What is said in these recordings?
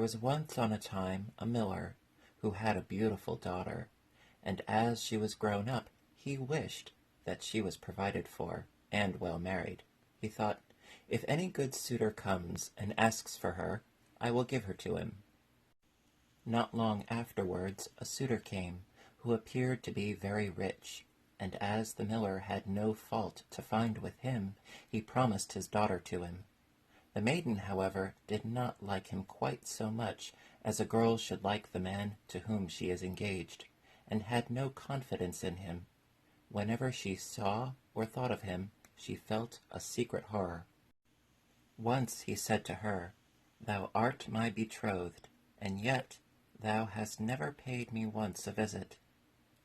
was once on a time a miller who had a beautiful daughter, and as she was grown up, he wished that she was provided for and well married. He thought, "If any good suitor comes and asks for her, I will give her to him." Not long afterwards a suitor came, who appeared to be very rich, and as the miller had no fault to find with him, he promised his daughter to him. The maiden, however, did not like him quite so much as a girl should like the man to whom she is engaged, and had no confidence in him. Whenever she saw or thought of him, she felt a secret horror. Once he said to her, "Thou art my betrothed, and yet thou hast never paid me once a visit."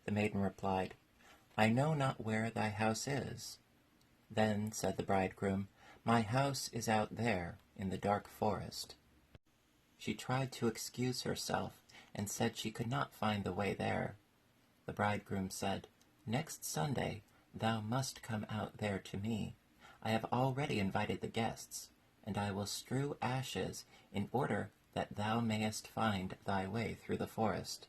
The maiden replied, "I know not where thy house is." Then said the bridegroom, "My house is out there in the dark forest." She tried to excuse herself, and said she could not find the way there. The bridegroom said, "Next Sunday thou must come out there to me. I have already invited the guests, and I will strew ashes in order that thou mayest find thy way through the forest."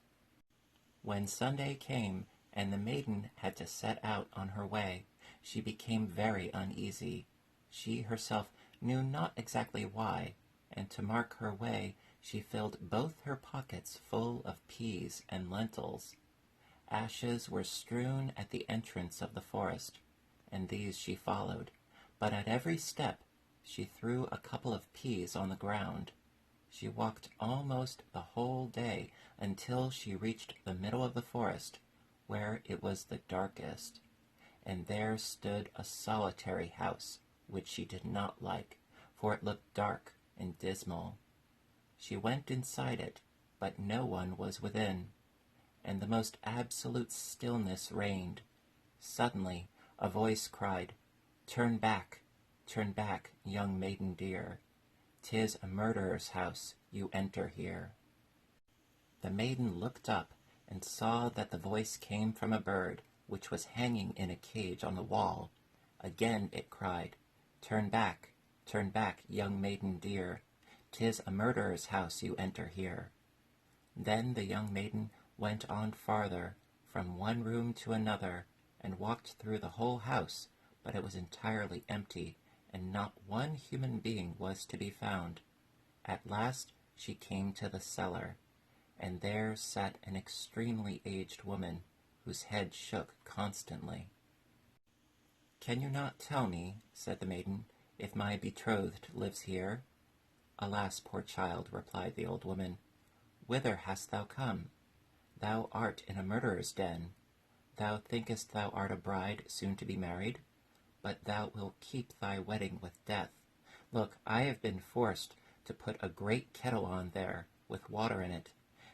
When Sunday came, and the maiden had to set out on her way, she became very uneasy. She herself knew not exactly why, and to mark her way she filled both her pockets full of peas and lentils. Ashes were strewn at the entrance of the forest, and these she followed, but at every step she threw a couple of peas on the ground. She walked almost the whole day until she reached the middle of the forest, where it was the darkest, and there stood a solitary house, which she did not like, for it looked dark and dismal. She went inside it, but no one was within, and the most absolute stillness reigned. Suddenly a voice cried, turn back, young maiden dear. 'Tis a murderer's house you enter here." The maiden looked up and saw that the voice came from a bird which was hanging in a cage on the wall. Again it cried, turn back, young maiden dear. 'Tis a murderer's house you enter here." Then the young maiden went on farther, from one room to another, and walked through the whole house, but it was entirely empty, and not one human being was to be found. At last she came to the cellar, and there sat an extremely aged woman, whose head shook constantly. "Can you not tell me," said the maiden, "if my betrothed lives here?" "Alas, poor child," replied the old woman, "whither hast thou come? Thou art in a murderer's den. Thou thinkest thou art a bride soon to be married, but thou wilt keep thy wedding with death. Look, I have been forced to put a great kettle on there, with water in it,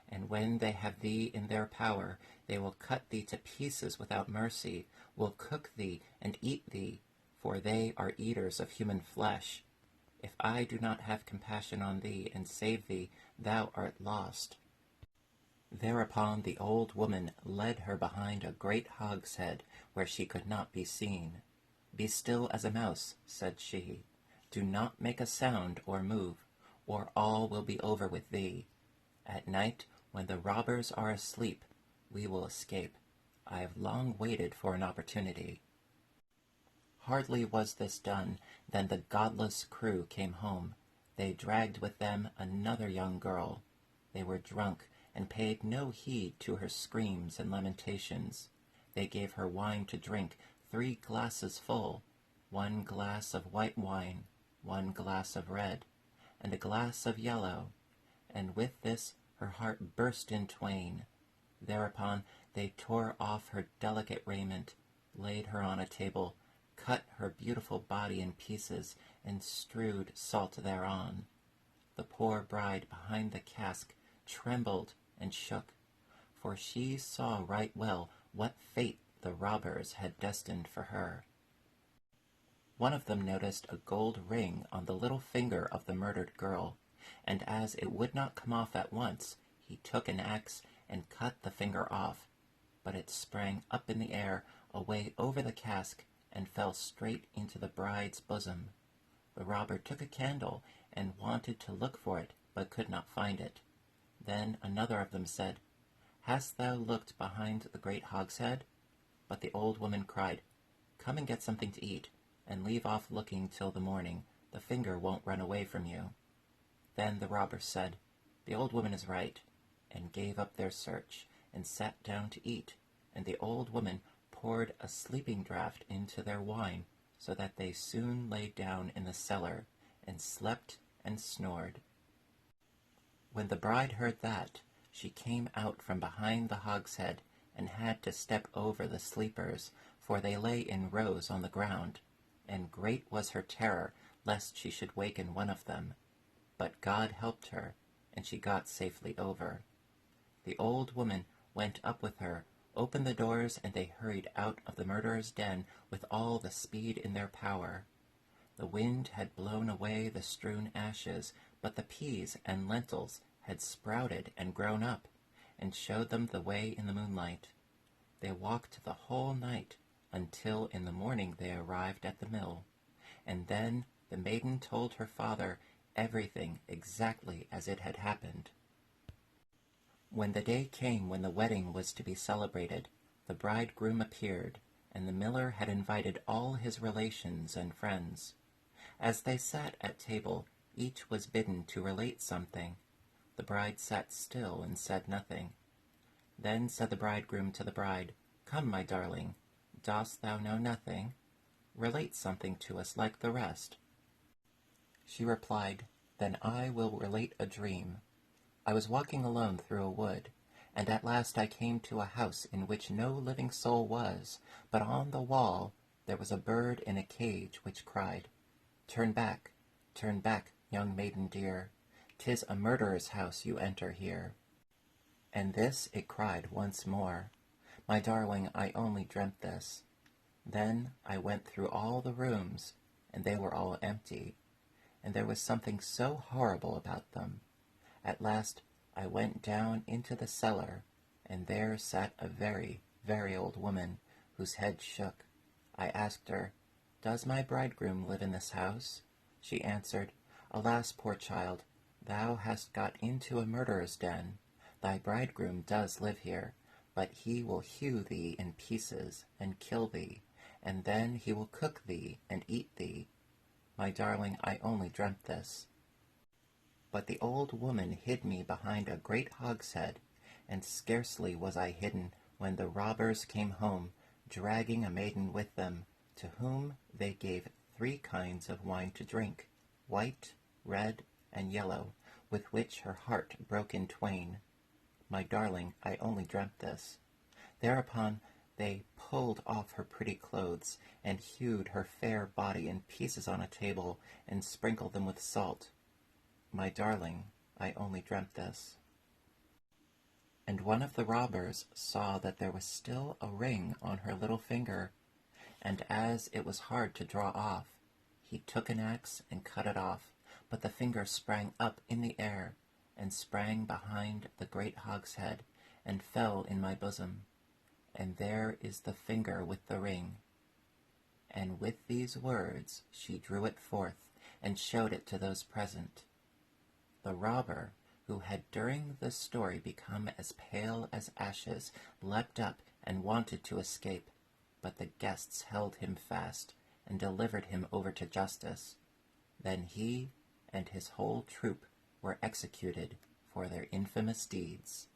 and when they have thee in their power, they will cut thee to pieces without mercy, will cook thee and eat thee, for they are eaters of human flesh. If I do not have compassion on thee and save thee, thou art lost." Thereupon the old woman led her behind a great hogshead where she could not be seen. "Be still as a mouse," said she. "Do not make a sound or move, or all will be over with thee. At night, when the robbers are asleep, we will escape. I have long waited for an opportunity." Hardly was this done than the godless crew came home. They dragged with them another young girl. They were drunk, and paid no heed to her screams and lamentations. They gave her wine to drink, 3 glasses full, 1 glass of white wine, 1 glass of red, and a glass of yellow, and with this her heart burst in twain. Thereupon they tore off her delicate raiment, laid her on a table, cut her beautiful body in pieces, and strewed salt thereon. The poor bride behind the cask trembled and shook, for she saw right well what fate the robbers had destined for her. One of them noticed a gold ring on the little finger of the murdered girl, and as it would not come off at once, he took an axe and cut the finger off, but it sprang up in the air away over the cask and fell straight into the bride's bosom. The robber took a candle and wanted to look for it, but could not find it. Then another of them said, Hast thou looked behind the great hogshead? But the old woman cried, Come and get something to eat, and leave off looking till the morning. The finger won't run away from you. Then the robbers said, The old woman is right, and gave up their search, and sat down to eat, and the old woman poured a sleeping draught into their wine, so that they soon lay down in the cellar, and slept and snored. When the bride heard that, she came out from behind the hogshead, and had to step over the sleepers, for they lay in rows on the ground, and great was her terror lest she should waken one of them. But God helped her, and she got safely over. The old woman went up with her, opened the doors, and they hurried out of the murderer's den with all the speed in their power. The wind had blown away the strewn ashes, but the peas and lentils had sprouted and grown up, and showed them the way in the moonlight. They walked the whole night, until in the morning they arrived at the mill, and then the maiden told her father everything exactly as it had happened. When the day came when the wedding was to be celebrated, the bridegroom appeared, and the miller had invited all his relations and friends. As they sat at table, each was bidden to relate something. The bride sat still and said nothing. Then said the bridegroom to the bride, Come, my darling, dost thou know nothing? Relate something to us like the rest. She replied, Then I will relate a dream. I was walking alone through a wood, and at last I came to a house in which no living soul was, but on the wall there was a bird in a cage which cried, turn back, young maiden dear, 'tis a murderer's house you enter here. And this it cried once more. My darling, I only dreamt this. Then I went through all the rooms, and they were all empty, and there was something so horrible about them. At last I went down into the cellar, and there sat a very, very old woman, whose head shook. I asked her, Does my bridegroom live in this house? She answered, Alas, poor child, thou hast got into a murderer's den. Thy bridegroom does live here, but he will hew thee in pieces, and kill thee, and then he will cook thee and eat thee. My darling, I only dreamt this. But the old woman hid me behind a great hogshead, and scarcely was I hidden when the robbers came home, dragging a maiden with them, to whom they gave 3 kinds of wine to drink, white, red, and yellow, with which her heart broke in twain. My darling, I only dreamt this. Thereupon they pulled off her pretty clothes, and hewed her fair body in pieces on a table, and sprinkled them with salt. My darling, I only dreamt this. And one of the robbers saw that there was still a ring on her little finger, and as it was hard to draw off, he took an axe and cut it off, but the finger sprang up in the air, and sprang behind the great hogshead, and fell in my bosom. And there is the finger with the ring. And with these words she drew it forth, and showed it to those present. The robber, who had during the story become as pale as ashes, leapt up and wanted to escape, but the guests held him fast, and delivered him over to justice. Then he and his whole troop were executed for their infamous deeds.